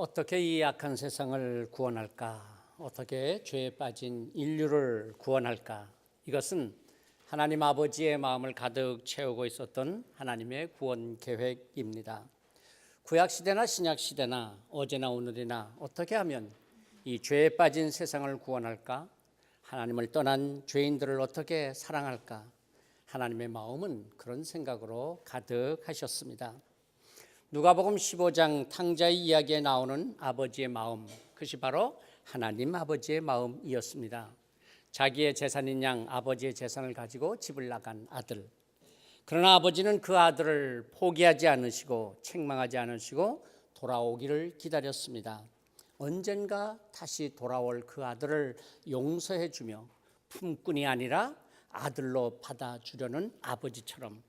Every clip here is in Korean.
어떻게 이 악한 세상을 구원할까? 어떻게 죄에 빠진 인류를 구원할까? 이것은 하나님 아버지의 마음을 가득 채우고 있었던 하나님의 구원 계획입니다. 구약 시대나 신약 시대나 어제나 오늘이나 어떻게 하면 이 죄에 빠진 세상을 구원할까? 하나님을 떠난 죄인들을 어떻게 사랑할까? 하나님의 마음은 그런 생각으로 가득하셨습니다. 누가복음 15장 탕자의 이야기에 나오는 아버지의 마음, 그것이 바로 하나님 아버지의 마음이었습니다. 자기의 재산인 양 아버지의 재산을 가지고 집을 나간 아들. 그러나 아버지는 그 아들을 포기하지 않으시고 책망하지 않으시고 돌아오기를 기다렸습니다. 언젠가 다시 돌아올 그 아들을 용서해 주며 품꾼이 아니라 아들로 받아주려는 아버지처럼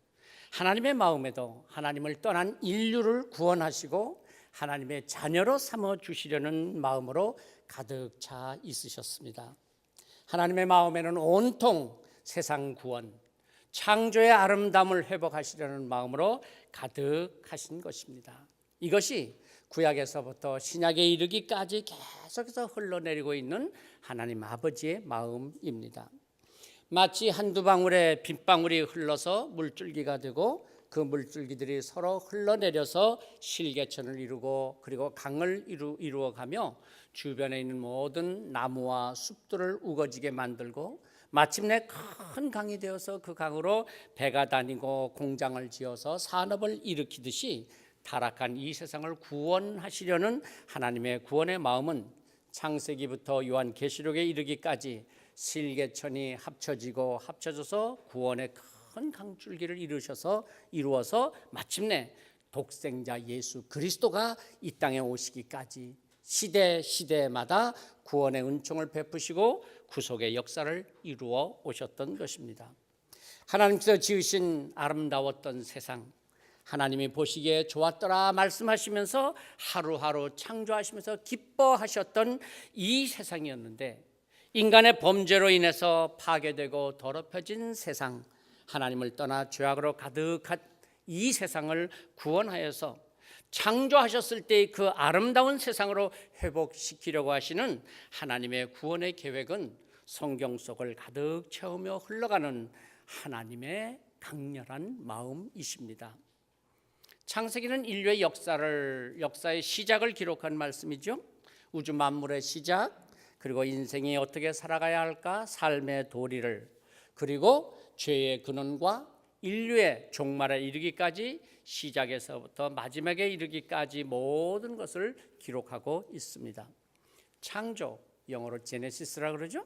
하나님의 마음에도 하나님을 떠난 인류를 구원하시고 하나님의 자녀로 삼아주시려는 마음으로 가득 차 있으셨습니다. 하나님의 마음에는 온통 세상 구원, 창조의 아름다움을 회복하시려는 마음으로 가득하신 것입니다. 이것이 구약에서부터 신약에 이르기까지 계속해서 흘러내리고 있는 하나님 아버지의 마음입니다. 마치 한두 방울의 빗방울이 흘러서 물줄기가 되고 그 물줄기들이 서로 흘러내려서 실개천을 이루고 그리고 강을 이루어가며 주변에 있는 모든 나무와 숲들을 우거지게 만들고 마침내 큰 강이 되어서 그 강으로 배가 다니고 공장을 지어서 산업을 일으키듯이 타락한 이 세상을 구원하시려는 하나님의 구원의 마음은 창세기부터 요한계시록에 이르기까지 실개천이 합쳐져서 구원의 큰 강줄기를 이루어서 마침내 독생자 예수 그리스도가 이 땅에 오시기까지 시대마다 구원의 은총을 베푸시고 구속의 역사를 이루어 오셨던 것입니다. 하나님께서 지으신 아름다웠던 세상, 하나님이 보시기에 좋았더라 말씀하시면서 하루하루 창조하시면서 기뻐하셨던 이 세상이었는데 인간의 범죄로 인해서 파괴되고 더럽혀진 세상, 하나님을 떠나 죄악으로 가득한 이 세상을 구원하여서 창조하셨을 때의 그 아름다운 세상으로 회복시키려고 하시는 하나님의 구원의 계획은 성경 속을 가득 채우며 흘러가는 하나님의 강렬한 마음이십니다. 창세기는 인류의 역사의 시작을 기록한 말씀이죠. 우주 만물의 시작, 그리고 인생이 어떻게 살아가야 할까, 삶의 도리를, 그리고 죄의 근원과 인류의 종말에 이르기까지 시작에서부터 마지막에 이르기까지 모든 것을 기록하고 있습니다. 창조, 영어로 제네시스라 그러죠.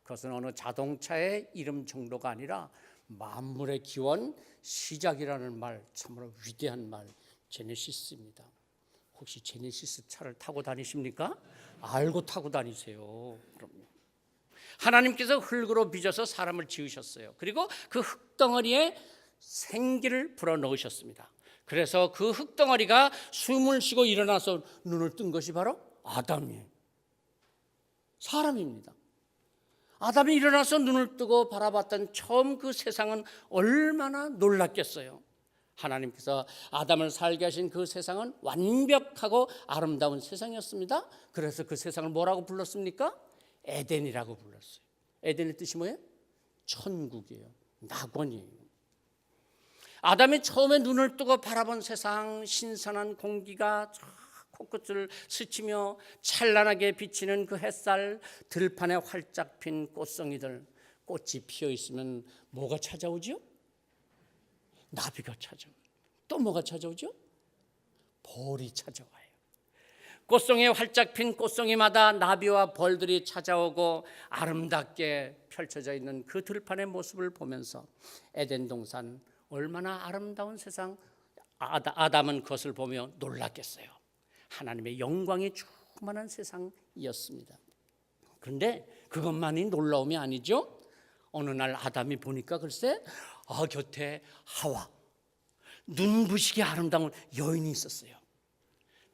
그것은 어느 자동차의 이름 정도가 아니라 만물의 기원, 시작이라는 말, 참으로 위대한 말, 제네시스입니다. 혹시 제네시스 차를 타고 다니십니까? 알고 타고 다니세요. 그럼요. 하나님께서 흙으로 빚어서 사람을 지으셨어요. 그리고 그 흙덩어리에 생기를 불어넣으셨습니다. 그래서 그 흙덩어리가 숨을 쉬고 일어나서 눈을 뜬 것이 바로 아담이에요. 사람입니다. 아담이 일어나서 눈을 뜨고 바라봤던 처음 그 세상은 얼마나 놀랐겠어요. 하나님께서 아담을 살게 하신 그 세상은 완벽하고 아름다운 세상이었습니다. 그래서 그 세상을 뭐라고 불렀습니까? 에덴이라고 불렀어요. 에덴의 뜻이 뭐예요? 천국이에요. 낙원이에요. 아담이 처음에 눈을 뜨고 바라본 세상, 신선한 공기가 코끝을 스치며 찬란하게 비치는 그 햇살, 들판에 활짝 핀 꽃송이들, 꽃이 피어 있으면 뭐가 찾아오죠? 나비가 찾아와요. 또 뭐가 찾아오죠? 벌이 찾아와요. 꽃송이에 활짝 핀 꽃송이마다 나비와 벌들이 찾아오고 아름답게 펼쳐져 있는 그 들판의 모습을 보면서 에덴 동산, 얼마나 아름다운 세상, 아담은 그것을 보며 놀랐겠어요. 하나님의 영광이 충만한 세상이었습니다. 그런데 그것만이 놀라움이 아니죠. 어느 날 아담이 보니까 글쎄 곁에 하와, 눈부시게 아름다운 여인이 있었어요.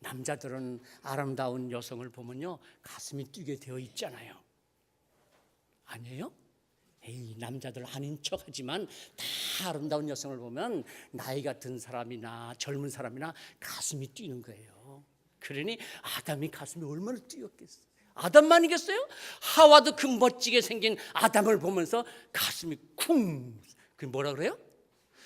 남자들은 아름다운 여성을 보면요 가슴이 뛰게 되어 있잖아요. 아니에요? 남자들 아닌 척하지만 다 아름다운 여성을 보면 나이가 든 사람이나 젊은 사람이나 가슴이 뛰는 거예요. 그러니 아담이 가슴이 얼마나 뛰었겠어요. 아담만이겠어요? 하와도 그 멋지게 생긴 아담을 보면서 가슴이 쿵, 그 뭐라 그래요?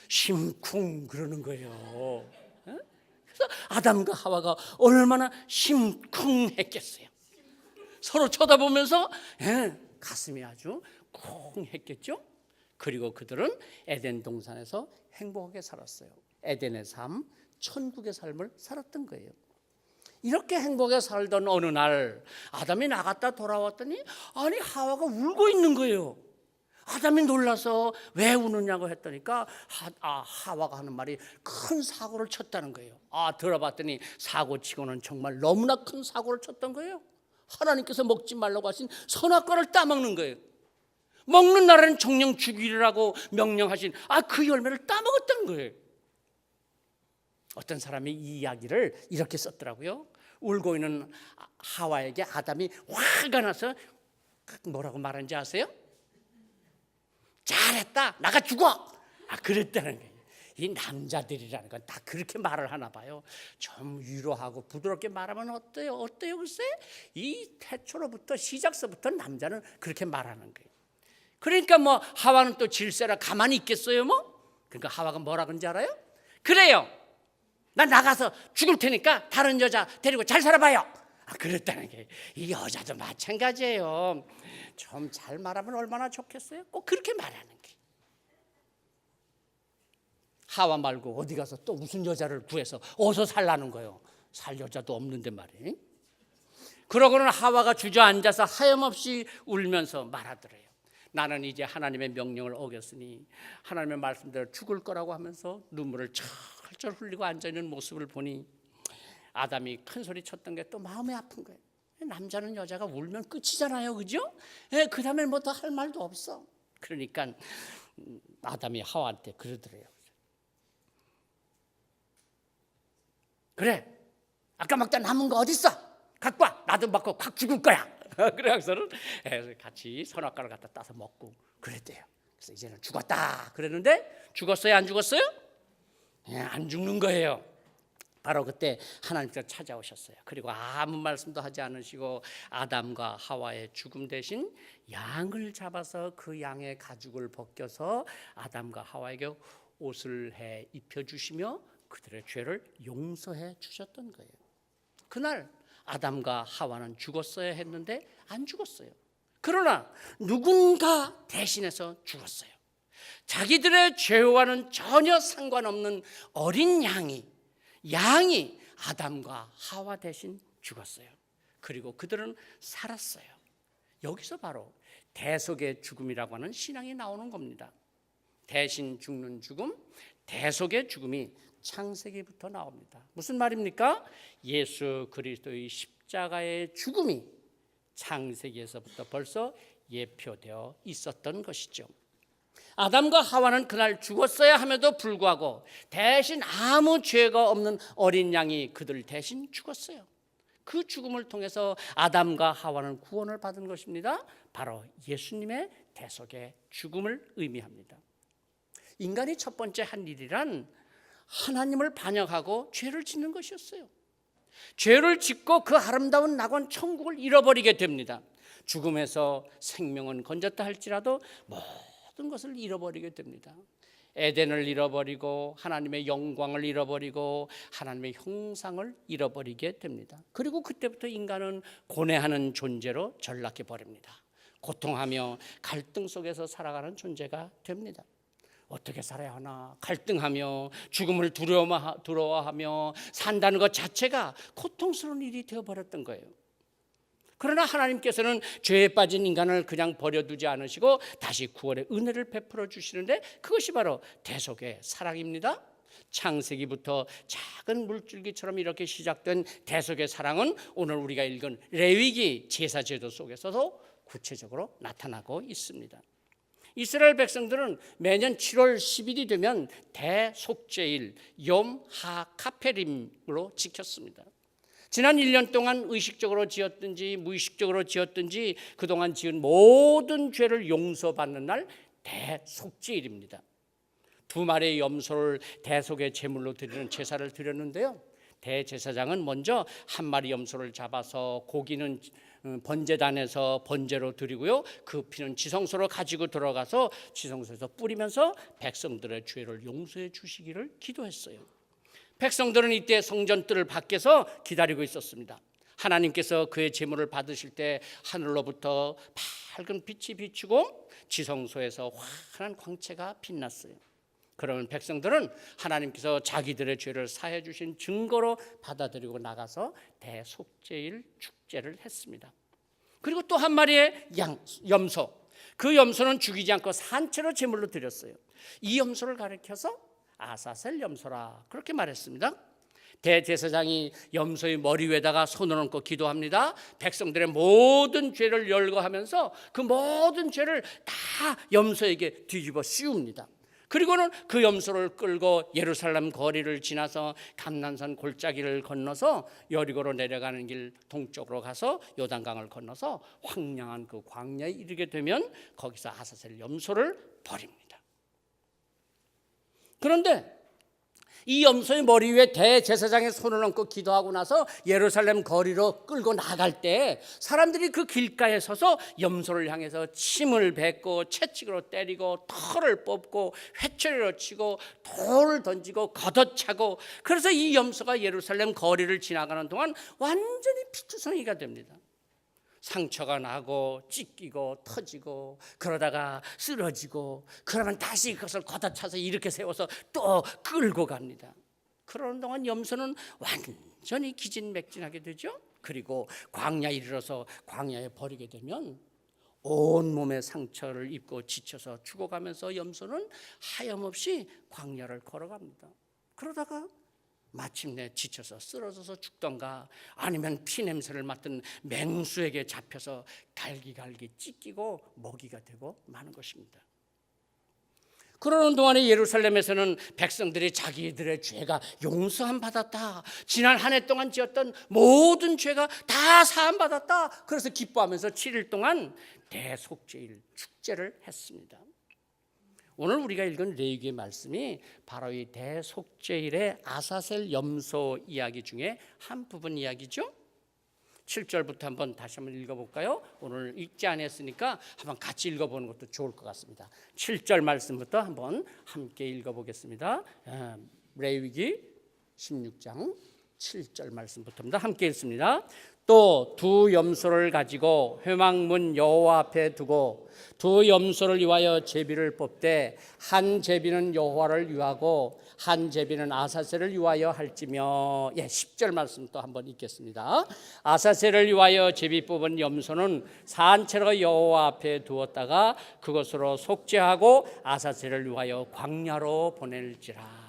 심쿵 그러는 거예요. 그래서 아담과 하와가 얼마나 심쿵했겠어요. 서로 쳐다보면서 가슴이 아주 쿵 했겠죠. 그리고 그들은 에덴 동산에서 행복하게 살았어요. 에덴의 삶, 천국의 삶을 살았던 거예요. 이렇게 행복하게 살던 어느 날 아담이 나갔다 돌아왔더니 아니 하와가 울고 있는 거예요. 아담이 놀라서 왜 우느냐고 했더니까 하와가 하는 말이 큰 사고를 쳤다는 거예요. 들어봤더니 사고치고는 정말 너무나 큰 사고를 쳤던 거예요. 하나님께서 먹지 말라고 하신 선악과를 따먹는 거예요. 먹는 날에는 정령 죽이라고 명령하신 그 열매를 따먹었다는 거예요. 어떤 사람이 이 이야기를 이렇게 썼더라고요. 울고 있는 하와에게 아담이 화가 나서 뭐라고 말하는지 아세요? 잘했다, 나가 죽어. 그랬다는 거예요. 이 남자들이라는 건 다 그렇게 말을 하나 봐요. 좀 위로하고 부드럽게 말하면 어때요? 글쎄? 이 태초로부터 시작서부터 남자는 그렇게 말하는 거예요. 그러니까 뭐 하와는 또 질세라 가만히 있겠어요 뭐? 그러니까 하와가 뭐라 그런지 알아요? 그래요, 나 나가서 죽을 테니까 다른 여자 데리고 잘 살아봐요. 그랬다는 게 이 여자도 마찬가지예요. 좀 잘 말하면 얼마나 좋겠어요? 꼭 그렇게 말하는 게. 하와 말고 어디 가서 또 무슨 여자를 구해서 어서 살라는 거예요. 살 여자도 없는데 말이에요. 그러고는 하와가 주저앉아서 하염없이 울면서 말하더래요. 나는 이제 하나님의 명령을 어겼으니 하나님의 말씀대로 죽을 거라고 하면서 눈물을 철철 흘리고 앉아있는 모습을 보니 아담이 큰 소리 쳤던 게 또 마음이 아픈 거예요. 남자는 여자가 울면 끝이잖아요, 그죠? 그 다음에 뭐 더 할 말도 없어. 그러니까 아담이 하와한테 그러더래요. 그래, 아까 먹다 남은 거 어딨어? 갖고 와, 나도 먹고 확 죽을 거야. 그래서는 같이 선악과를 갖다 따서 먹고 그랬대요. 그래서 이제는 죽었다 그랬는데 죽었어요, 안 죽었어요? 안 죽는 거예요. 바로 그때 하나님께서 찾아오셨어요. 그리고 아무 말씀도 하지 않으시고 아담과 하와의 죽음 대신 양을 잡아서 그 양의 가죽을 벗겨서 아담과 하와에게 옷을 해 입혀주시며 그들의 죄를 용서해 주셨던 거예요. 그날 아담과 하와는 죽었어야 했는데 안 죽었어요. 그러나 누군가 대신해서 죽었어요. 자기들의 죄와는 전혀 상관없는 어린 양이 아담과 하와 대신 죽었어요. 그리고 그들은 살았어요. 여기서 바로 대속의 죽음이라고 하는 신앙이 나오는 겁니다. 대신 죽는 죽음, 대속의 죽음이 창세기부터 나옵니다. 무슨 말입니까? 예수 그리스도의 십자가의 죽음이 창세기에서부터 벌써 예표되어 있었던 것이죠. 아담과 하와는 그날 죽었어야 함에도 불구하고 대신 아무 죄가 없는 어린 양이 그들 대신 죽었어요. 그 죽음을 통해서 아담과 하와는 구원을 받은 것입니다. 바로 예수님의 대속의 죽음을 의미합니다. 인간이 첫 번째 한 일이란 하나님을 반역하고 죄를 짓는 것이었어요. 죄를 짓고 그 아름다운 낙원 천국을 잃어버리게 됩니다. 죽음에서 생명은 건졌다 할지라도 모든 것을 잃어버리게 됩니다. 에덴을 잃어버리고 하나님의 영광을 잃어버리고 하나님의 형상을 잃어버리게 됩니다. 그리고 그때부터 인간은 고뇌하는 존재로 전락해 버립니다. 고통하며 갈등 속에서 살아가는 존재가 됩니다. 어떻게 살아야 하나 갈등하며 죽음을 두려워하며 산다는 것 자체가 고통스러운 일이 되어버렸던 거예요. 그러나 하나님께서는 죄에 빠진 인간을 그냥 버려두지 않으시고 다시 구원의 은혜를 베풀어 주시는데 그것이 바로 대속의 사랑입니다. 창세기부터 작은 물줄기처럼 이렇게 시작된 대속의 사랑은 오늘 우리가 읽은 레위기 제사제도 속에서도 구체적으로 나타나고 있습니다. 이스라엘 백성들은 매년 7월 10일이 되면 대속죄일 염 하카페림으로 지켰습니다. 지난 1년 동안 의식적으로 지었든지 무의식적으로 지었든지 그동안 지은 모든 죄를 용서받는 날 대속죄일입니다. 2마리의 염소를 대속의 제물로 드리는 제사를 드렸는데요. 대제사장은 먼저 한 마리 염소를 잡아서 고기는 번제단에서 번제로 드리고요, 그 피는 지성소로 가지고 들어가서 지성소에서 뿌리면서 백성들의 죄를 용서해 주시기를 기도했어요. 백성들은 이때 성전뜰을 밖에서 기다리고 있었습니다. 하나님께서 그의 제물을 받으실 때 하늘로부터 밝은 빛이 비추고 지성소에서 환한 광채가 빛났어요. 그러면 백성들은 하나님께서 자기들의 죄를 사해 주신 증거로 받아들이고 나가서 대속죄일 축제를 했습니다. 그리고 또 한 마리의 염소, 그 염소는 죽이지 않고 산채로 제물로 드렸어요. 이 염소를 가리켜서 아사셀 염소라 그렇게 말했습니다. 대제사장이 염소의 머리 위에다가 손을 얹고 기도합니다. 백성들의 모든 죄를 열거하면서 그 모든 죄를 다 염소에게 뒤집어 씌웁니다. 그리고는 그 염소를 끌고 예루살렘 거리를 지나서 감난산 골짜기를 건너서 여리고로 내려가는 길 동쪽으로 가서 요단강을 건너서 황량한 그 광야에 이르게 되면 거기서 아사셀 염소를 버립니다. 그런데 이 염소의 머리 위에 대제사장의 손을 얹고 기도하고 나서 예루살렘 거리로 끌고 나갈 때 사람들이 그 길가에 서서 염소를 향해서 침을 뱉고 채찍으로 때리고 털을 뽑고 회초리로 치고 돌을 던지고 걷어차고, 그래서 이 염소가 예루살렘 거리를 지나가는 동안 완전히 피투성이가 됩니다. 상처가 나고 찢기고 터지고 그러다가 쓰러지고, 그러면 다시 그것을 걷어차서 이렇게 세워서 또 끌고 갑니다. 그러는 동안 염소는 완전히 기진맥진하게 되죠. 그리고 광야에 이르러서 광야에 버리게 되면 온몸에 상처를 입고 지쳐서 죽어가면서 염소는 하염없이 광야를 걸어갑니다. 그러다가 마침내 지쳐서 쓰러져서 죽던가 아니면 피냄새를 맡은 맹수에게 잡혀서 갈기갈기 찢기고 먹이가 되고 마는 것입니다. 그러는 동안에 예루살렘에서는 백성들이 자기들의 죄가 용서함 받았다, 지난 한 해 동안 지었던 모든 죄가 다 사함 받았다, 그래서 기뻐하면서 7일 동안 대속죄일 축제를 했습니다. 오늘 우리가 읽은 레위기의 말씀이 바로 이 대속죄일의 아사셀 염소 이야기 중에 한 부분 이야기죠. 7절부터 한번 다시 한번 읽어볼까요? 오늘 읽지 않았으니까 한번 같이 읽어보는 것도 좋을 것 같습니다. 7절 말씀부터 한번 함께 읽어보겠습니다. 레위기 16장 7절 말씀부터입니다. 함께 읽습니다. 또 두 염소를 가지고 회막문 여호와 앞에 두고 두 염소를 위하여 제비를 뽑되 한 제비는 여호와를 위하고 한 제비는 아사셀을 위하여 할지며. 10절 말씀 또 한번 읽겠습니다. 아사셀을 위하여 제비 뽑은 염소는 산채로 여호와 앞에 두었다가 그것으로 속죄하고 아사셀을 위하여 광야로 보낼지라.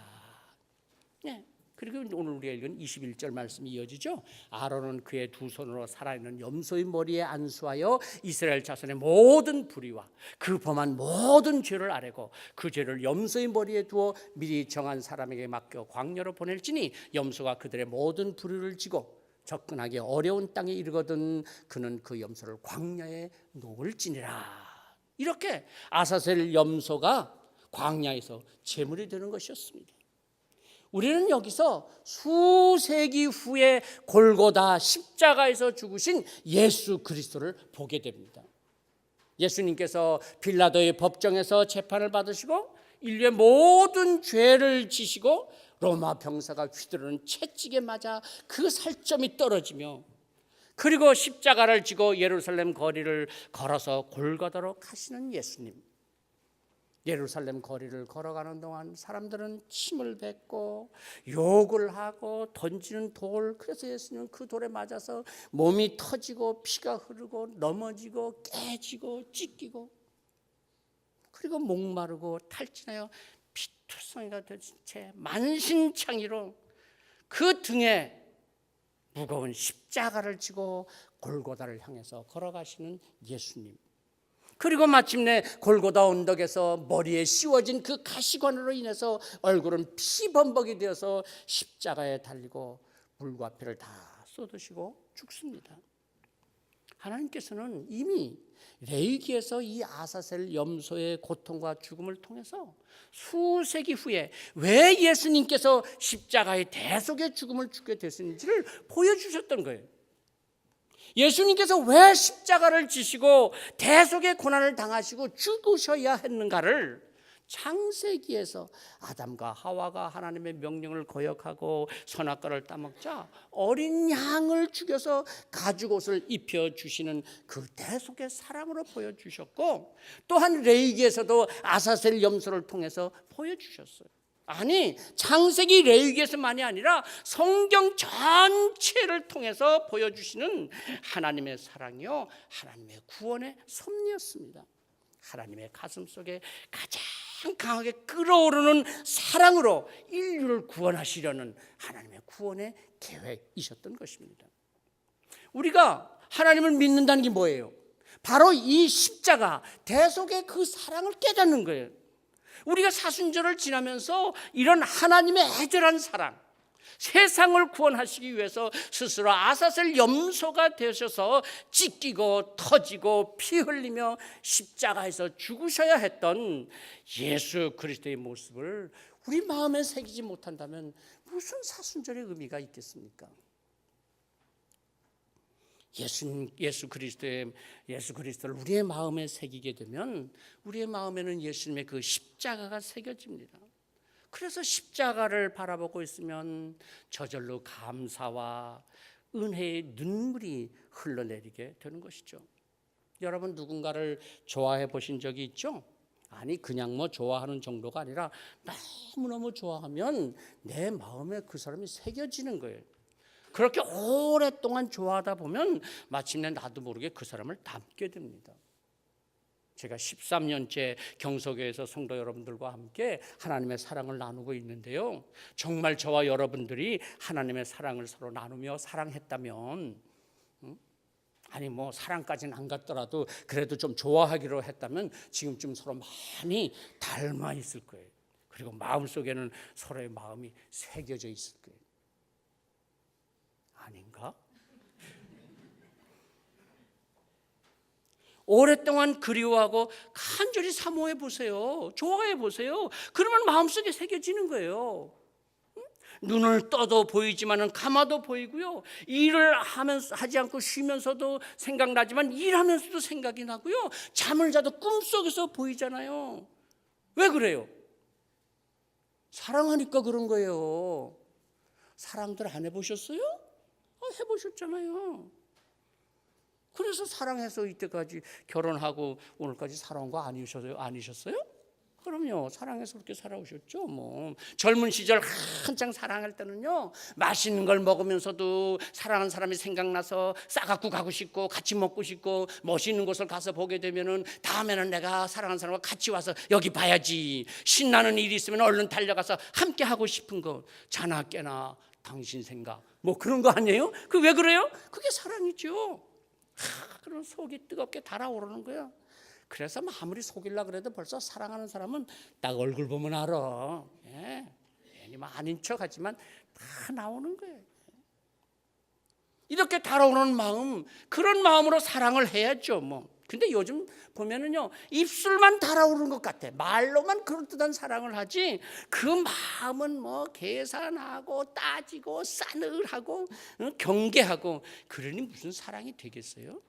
그리고 오늘 우리가 읽은 21절 말씀이 이어지죠. 아론은 그의 두 손으로 살아있는 염소의 머리에 안수하여 이스라엘 자손의 모든 불의와 그 범한 모든 죄를 아뢰고 그 죄를 염소의 머리에 두어 미리 정한 사람에게 맡겨 광야로 보낼지니 염소가 그들의 모든 불의를 지고 접근하기 어려운 땅에 이르거든 그는 그 염소를 광야에 놓을지니라. 이렇게 아사셀 염소가 광야에서 제물이 되는 것이었습니다. 우리는 여기서 수세기 후에 골고다 십자가에서 죽으신 예수 그리스도를 보게 됩니다. 예수님께서 빌라도의 법정에서 재판을 받으시고 인류의 모든 죄를 지시고 로마 병사가 휘두르는 채찍에 맞아 그 살점이 떨어지며, 그리고 십자가를 지고 예루살렘 거리를 걸어서 골고다로 가시는 예수님. 예루살렘 거리를 걸어가는 동안 사람들은 침을 뱉고 욕을 하고 던지는 돌, 그래서 예수님은 그 돌에 맞아서 몸이 터지고 피가 흐르고 넘어지고 깨지고 찢기고, 그리고 목마르고 탈진하여 피투성이가 된 채 만신창이로 그 등에 무거운 십자가를 지고 골고다를 향해서 걸어가시는 예수님. 그리고 마침내 골고다 언덕에서 머리에 씌워진 그 가시관으로 인해서 얼굴은 피범벅이 되어서 십자가에 달리고 물과 피를 다 쏟으시고 죽습니다. 하나님께서는 이미 레위기에서 이 아사셀 염소의 고통과 죽음을 통해서 수세기 후에 왜 예수님께서 십자가의 대속의 죽음을 죽게 됐는지를 보여주셨던 거예요. 예수님께서 왜 십자가를 지시고 대속의 고난을 당하시고 죽으셔야 했는가를 창세기에서 아담과 하와가 하나님의 명령을 거역하고 선악과를 따먹자 어린 양을 죽여서 가죽옷을 입혀주시는 그 대속의 사랑으로 보여주셨고, 또한 레위기에서도 아사셀 염소를 통해서 보여주셨어요. 아니, 창세기 레위기에서만이 아니라 성경 전체를 통해서 보여주시는 하나님의 사랑이요, 하나님의 구원의 섭리였습니다. 하나님의 가슴 속에 가장 강하게 끓어오르는 사랑으로 인류를 구원하시려는 하나님의 구원의 계획이셨던 것입니다. 우리가 하나님을 믿는다는 게 뭐예요? 바로 이 십자가 대속의 그 사랑을 깨닫는 거예요. 우리가 사순절을 지나면서 이런 하나님의 애절한 사랑, 세상을 구원하시기 위해서 스스로 아사셀 염소가 되셔서 찢기고 터지고 피 흘리며 십자가에서 죽으셔야 했던 예수 그리스도의 모습을 우리 마음에 새기지 못한다면 무슨 사순절의 의미가 있겠습니까? 예수 그리스도를 우리의 마음에 새기게 되면 우리의 마음에는 예수님의 그 십자가가 새겨집니다. 그래서 십자가를 바라보고 있으면 저절로 감사와 은혜의 눈물이 흘러내리게 되는 것이죠. 여러분, 누군가를 좋아해 보신 적이 있죠? 아니, 그냥 뭐 좋아하는 정도가 아니라 너무너무 좋아하면 내 마음에 그 사람이 새겨지는 거예요. 그렇게 오랫동안 좋아하다 보면 마침내 나도 모르게 그 사람을 닮게 됩니다. 제가 13년째 경서교에서 성도 여러분들과 함께 하나님의 사랑을 나누고 있는데요, 정말 저와 여러분들이 하나님의 사랑을 서로 나누며 사랑했다면, 아니 뭐 사랑까지는 안 갔더라도 그래도 좀 좋아하기로 했다면 지금쯤 서로 많이 닮아 있을 거예요. 그리고 마음속에는 서로의 마음이 새겨져 있을 거예요. 아닌가? 오랫동안 그리워하고 간절히 사모해 보세요. 좋아해 보세요. 그러면 마음속에 새겨지는 거예요. 눈을 떠도 보이지만은 감아도 보이고요. 일을 하지 않고 쉬면서도 생각나지만 일하면서도 생각이 나고요. 잠을 자도 꿈속에서 보이잖아요. 왜 그래요? 사랑하니까 그런 거예요. 사랑들 안 해보셨어요? 해보셨잖아요. 그래서 사랑해서 이때까지 결혼하고 오늘까지 살아온 거 아니셨어요? 그럼요. 사랑해서 그렇게 살아오셨죠. 뭐 젊은 시절 한창 사랑할 때는요, 맛있는 걸 먹으면서도 사랑하는 사람이 생각나서 싸갖고 가고 싶고 같이 먹고 싶고 멋있는 곳을 가서 보게 되면은 다음에는 내가 사랑하는 사람과 같이 와서 여기 봐야지, 신나는 일이 있으면 얼른 달려가서 함께 하고 싶은 거, 자나 깨나 당신 생각, 뭐 그런 거 아니에요? 그 왜 그래요? 그게 사랑이죠. 그런 속이 뜨겁게 달아오르는 거야. 그래서 아무리 속이려고 그래도 벌써 사랑하는 사람은 딱 얼굴 보면 알아. 괜히 아닌 척 하지만 다 나오는 거예요. 이렇게 달아오르는 마음, 그런 마음으로 사랑을 해야죠. 뭐. 근데 요즘 보면은요, 입술만 달아오르는 것 같아. 말로만 그럴듯한 사랑을 하지 그 마음은 뭐 계산하고 따지고 싸늘하고 경계하고, 그러니 무슨 사랑이 되겠어요?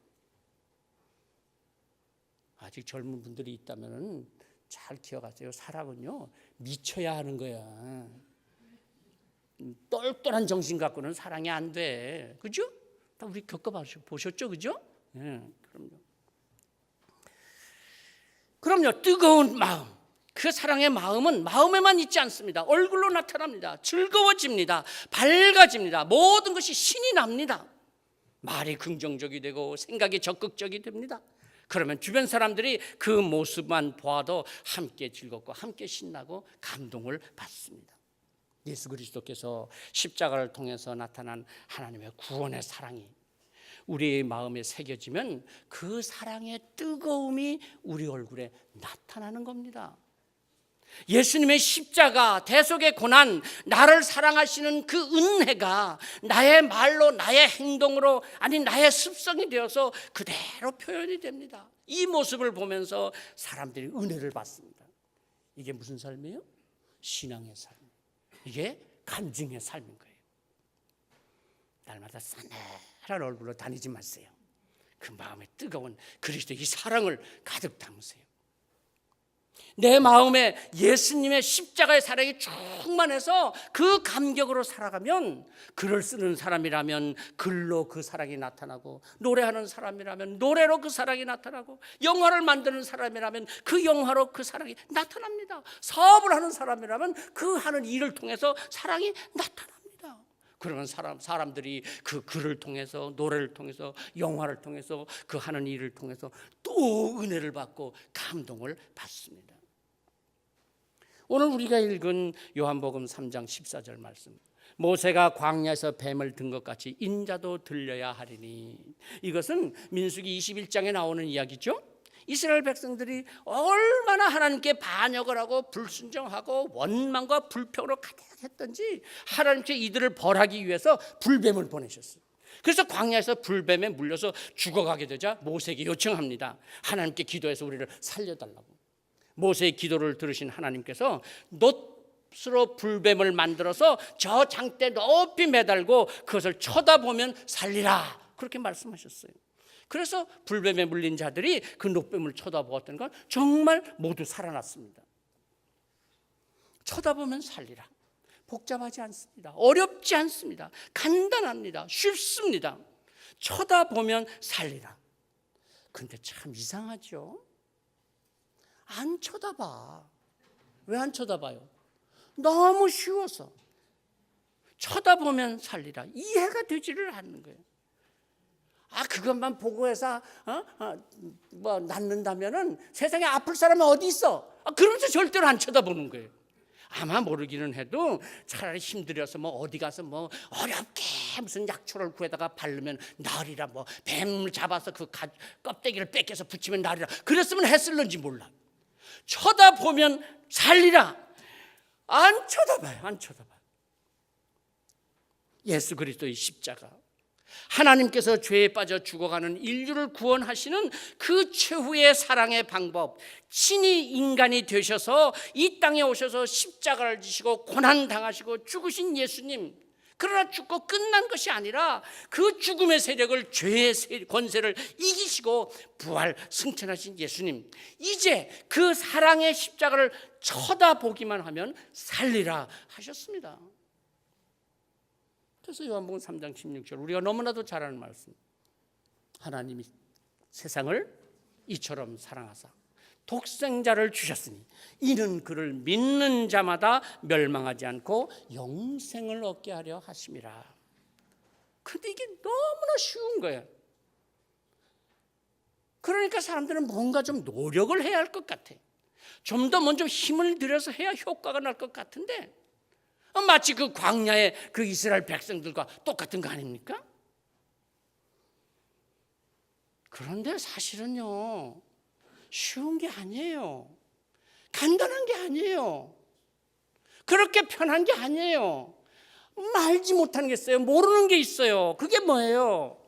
아직 젊은 분들이 있다면 잘 기억하세요. 사랑은요, 미쳐야 하는 거야. 똘똘한 정신 갖고는 사랑이 안 돼. 그죠? 다 우리 겪어보셨죠? 그죠? 그럼요. 뜨거운 마음, 그 사랑의 마음은 마음에만 있지 않습니다. 얼굴로 나타납니다. 즐거워집니다. 밝아집니다. 모든 것이 신이 납니다. 말이 긍정적이 되고 생각이 적극적이 됩니다. 그러면 주변 사람들이 그 모습만 보아도 함께 즐겁고 함께 신나고 감동을 받습니다. 예수 그리스도께서 십자가를 통해서 나타난 하나님의 구원의 사랑이 우리의 마음에 새겨지면 그 사랑의 뜨거움이 우리 얼굴에 나타나는 겁니다. 예수님의 십자가, 대속의 고난, 나를 사랑하시는 그 은혜가 나의 말로, 나의 행동으로, 아니 나의 습성이 되어서 그대로 표현이 됩니다. 이 모습을 보면서 사람들이 은혜를 받습니다. 이게 무슨 삶이에요? 신앙의 삶. 이게 간증의 삶인 거예요. 날마다 싸늘한 얼굴로 다니지 마세요. 그 마음에 뜨거운 그리스도의 이 사랑을 가득 담으세요. 내 마음에 예수님의 십자가의 사랑이 충만해서 그 감격으로 살아가면, 글을 쓰는 사람이라면 글로 그 사랑이 나타나고, 노래하는 사람이라면 노래로 그 사랑이 나타나고, 영화를 만드는 사람이라면 그 영화로 그 사랑이 나타납니다. 사업을 하는 사람이라면 그 하는 일을 통해서 사랑이 나타납니다. 그러면 사람들이 그 글을 통해서, 노래를 통해서, 영화를 통해서, 그 하는 일을 통해서 또 은혜를 받고 감동을 받습니다. 오늘 우리가 읽은 요한복음 3장 14절 말씀, 모세가 광야에서 뱀을 든 것 같이 인자도 들려야 하리니, 이것은 민수기 21장에 나오는 이야기죠. 이스라엘 백성들이 얼마나 하나님께 반역을 하고 불순종하고 원망과 불평으로 가득했던지 하나님께 이들을 벌하기 위해서 불뱀을 보내셨어요. 그래서 광야에서 불뱀에 물려서 죽어가게 되자 모세에게 요청합니다. 하나님께 기도해서 우리를 살려달라고. 모세의 기도를 들으신 하나님께서 놋으로 불뱀을 만들어서 저 장대 높이 매달고 그것을 쳐다보면 살리라, 그렇게 말씀하셨어요. 그래서 불뱀에 물린 자들이 그 놋뱀을 쳐다보았던 건 정말 모두 살아났습니다. 쳐다보면 살리라. 복잡하지 않습니다. 어렵지 않습니다. 간단합니다. 쉽습니다. 쳐다보면 살리라. 근데 참 이상하죠? 안 쳐다봐. 왜 안 쳐다봐요? 너무 쉬워서. 쳐다보면 살리라. 이해가 되지를 않는 거예요. 그것만 보고해서 낫는다면은 세상에 아플 사람이 어디 있어? 그러면서 절대로 안 쳐다보는 거예요. 아마 모르기는 해도 차라리 힘들어서 어디 가서 어렵게 무슨 약초를 구해다가 바르면 나으리라, 뱀을 잡아서 그 껍데기를 뺏겨서 붙이면 나으리라, 그랬으면 했을는지 몰라. 쳐다보면 살리라. 안 쳐다봐요. 안 쳐다봐요. 예수 그리스도의 십자가, 하나님께서 죄에 빠져 죽어가는 인류를 구원하시는 그 최후의 사랑의 방법, 친히 인간이 되셔서 이 땅에 오셔서 십자가를 지시고 고난당하시고 죽으신 예수님, 그러나 죽고 끝난 것이 아니라 그 죽음의 세력을, 죄의 권세를 이기시고 부활 승천하신 예수님, 이제 그 사랑의 십자가를 쳐다보기만 하면 살리라 하셨습니다. 그래서 요한복음 3장 16절, 우리가 너무나도 잘 아는 말씀, 하나님이 세상을 이처럼 사랑하사 독생자를 주셨으니 이는 그를 믿는 자마다 멸망하지 않고 영생을 얻게 하려 하심이라. 근데 이게 너무나 쉬운 거예요. 그러니까 사람들은 뭔가 좀 노력을 해야 할 것 같아. 좀 더 먼저 힘을 들여서 해야 효과가 날 것 같은데, 마치 그 광야의 그 이스라엘 백성들과 똑같은 거 아닙니까? 그런데 사실은요, 쉬운 게 아니에요. 간단한 게 아니에요. 그렇게 편한 게 아니에요. 말지 못하는 게 있어요. 모르는 게 있어요. 그게 뭐예요?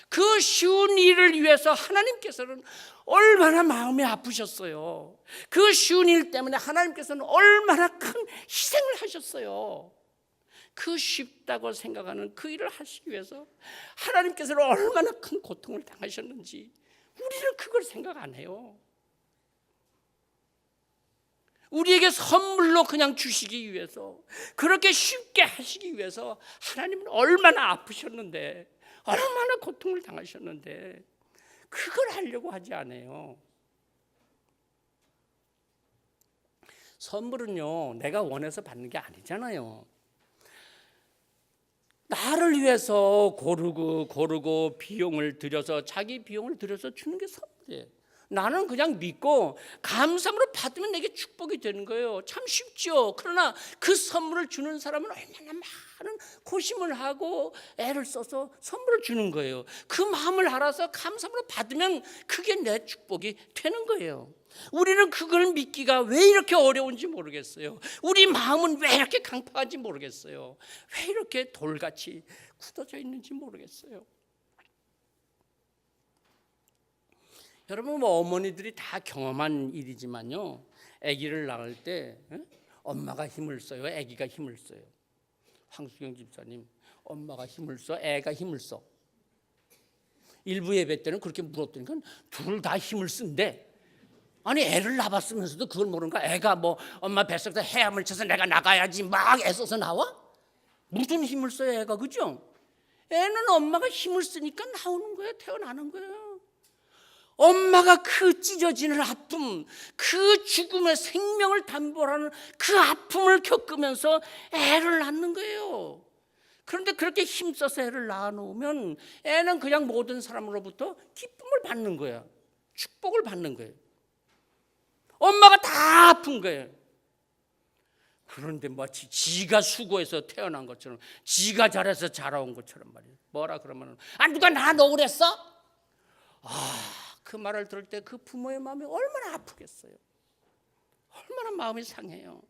그 쉬운 일을 위해서 하나님께서는 얼마나 마음이 아프셨어요. 그 쉬운 일 때문에 하나님께서는 얼마나 큰 희생을 하셨어요. 그 쉽다고 생각하는 그 일을 하시기 위해서 하나님께서는 얼마나 큰 고통을 당하셨는지 우리는 그걸 생각 안 해요. 우리에게 선물로 그냥 주시기 위해서, 그렇게 쉽게 하시기 위해서 하나님은 얼마나 아프셨는데, 얼마나 고통을 당하셨는데 그걸 하려고 하지 않아요. 선물은요, 내가 원해서 받는 게 아니잖아요. 나를 위해서 고르고 비용을 들여서, 자기 비용을 들여서 주는 게 선물이에요. 나는 그냥 믿고 감사함으로 받으면 내게 축복이 되는 거예요. 참 쉽죠. 그러나 그 선물을 주는 사람은 얼마나 많은 고심을 하고 애를 써서 선물을 주는 거예요. 그 마음을 알아서 감사함으로 받으면 그게 내 축복이 되는 거예요. 우리는 그걸 믿기가 왜 이렇게 어려운지 모르겠어요. 우리 마음은 왜 이렇게 강팍한지 모르겠어요. 왜 이렇게 돌같이 굳어져 있는지 모르겠어요. 여러분, 뭐 어머니들이 다 경험한 일이지만요, 아기를 낳을 때 엄마가 힘을 써요, 아기가 힘을 써요? 황수경 집사님, 엄마가 힘을 써, 애가 힘을 써? 일부 예배 때는 그렇게 물었더니까 둘 다 힘을 쓴대. 아니, 애를 낳았으면서도 그걸 모르는가? 애가 뭐 엄마 뱃속에서 해암을 쳐서 내가 나가야지 막 애써서 나와? 무슨 힘을 써요, 애가? 그죠? 애는 엄마가 힘을 쓰니까 나오는 거예요, 태어나는 거예요. 엄마가 그 찢어지는 아픔, 그 죽음의 생명을 담보하는 그 아픔을 겪으면서 애를 낳는 거예요. 그런데 그렇게 힘써서 애를 낳아놓으면 애는 그냥 모든 사람으로부터 기쁨을 받는 거야. 축복을 받는 거예요. 엄마가 다 아픈 거예요. 그런데 마치 지가 수고해서 태어난 것처럼, 지가 잘해서 자라온 것처럼 말이에요. 뭐라 그러면, 누가 나 놓으랬어? 그 말을 들을 때 그 부모의 마음이 얼마나 아프겠어요. 얼마나 마음이 상해요.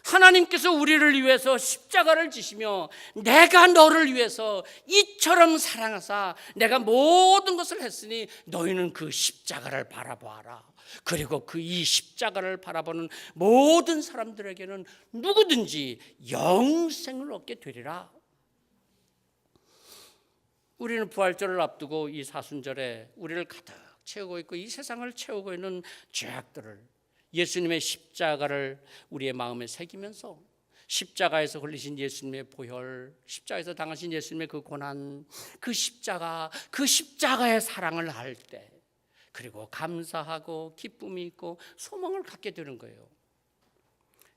하나님께서 우리를 위해서 십자가를 지시며 내가 너를 위해서 이처럼 사랑하사 내가 모든 것을 했으니 너희는 그 십자가를 바라보아라. 그리고 그 이 십자가를 바라보는 모든 사람들에게는 누구든지 영생을 얻게 되리라. 우리는 부활절을 앞두고 이 사순절에 우리를 가득 채우고 있고 이 세상을 채우고 있는 죄악들을, 예수님의 십자가를 우리의 마음에 새기면서 십자가에서 흘리신 예수님의 보혈, 십자가에서 당하신 예수님의 그 고난, 그 십자가의 사랑을 알 때, 그리고 감사하고 기쁨이 있고 소망을 갖게 되는 거예요.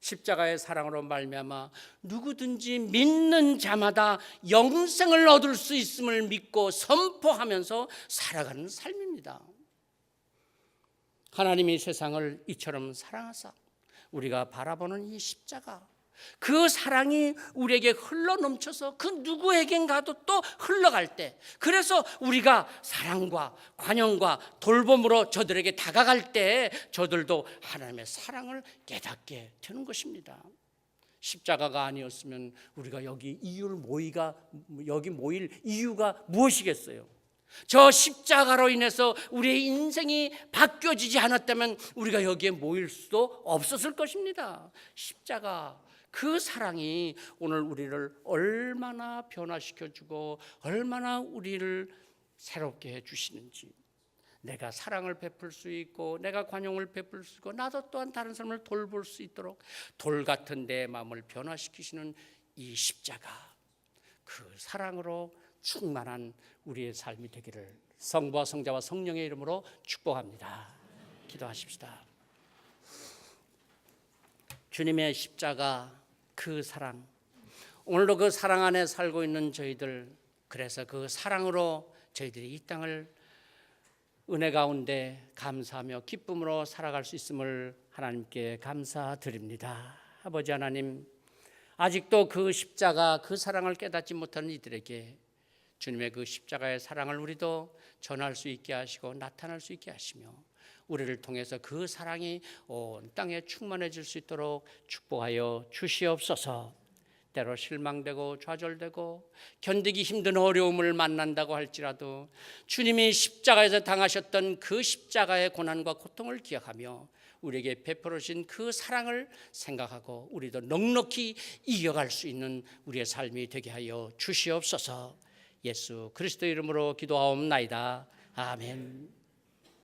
십자가의 사랑으로 말미암아 누구든지 믿는 자마다 영생을 얻을 수 있음을 믿고 선포하면서 살아가는 삶입니다. 하나님이 세상을 이처럼 사랑하사 우리가 바라보는 이 십자가, 그 사랑이 우리에게 흘러넘쳐서 그 누구에겐가도 또 흘러갈 때, 그래서 우리가 사랑과 관용과 돌봄으로 저들에게 다가갈 때 저들도 하나님의 사랑을 깨닫게 되는 것입니다. 십자가가 아니었으면 우리가 여기 모일 이유가 무엇이겠어요? 저 십자가로 인해서 우리의 인생이 바뀌어지지 않았다면 우리가 여기에 모일 수도 없었을 것입니다. 십자가, 그 사랑이 오늘 우리를 얼마나 변화시켜주고 얼마나 우리를 새롭게 해주시는지, 내가 사랑을 베풀 수 있고 내가 관용을 베풀 수 있고 나도 또한 다른 사람을 돌볼 수 있도록 돌 같은 내 마음을 변화시키시는 이 십자가, 그 사랑으로 충만한 우리의 삶이 되기를 성부와 성자와 성령의 이름으로 축복합니다. 기도하십시다. 주님의 십자가, 그 사랑, 오늘도 그 사랑 안에 살고 있는 저희들, 그래서 그 사랑으로 저희들이 이 땅을 은혜 가운데 감사하며 기쁨으로 살아갈 수 있음을 하나님께 감사드립니다. 아버지 하나님, 아직도 그 십자가, 그 사랑을 깨닫지 못하는 이들에게 주님의 그 십자가의 사랑을 우리도 전할 수 있게 하시고 나타날 수 있게 하시며 우리를 통해서 그 사랑이 온 땅에 충만해질 수 있도록 축복하여 주시옵소서. 때로 실망되고 좌절되고 견디기 힘든 어려움을 만난다고 할지라도 주님이 십자가에서 당하셨던 그 십자가의 고난과 고통을 기억하며 우리에게 베풀으신 그 사랑을 생각하고 우리도 넉넉히 이겨갈 수 있는 우리의 삶이 되게 하여 주시옵소서. 예수 그리스도 이름으로 기도하옵나이다. 아멘.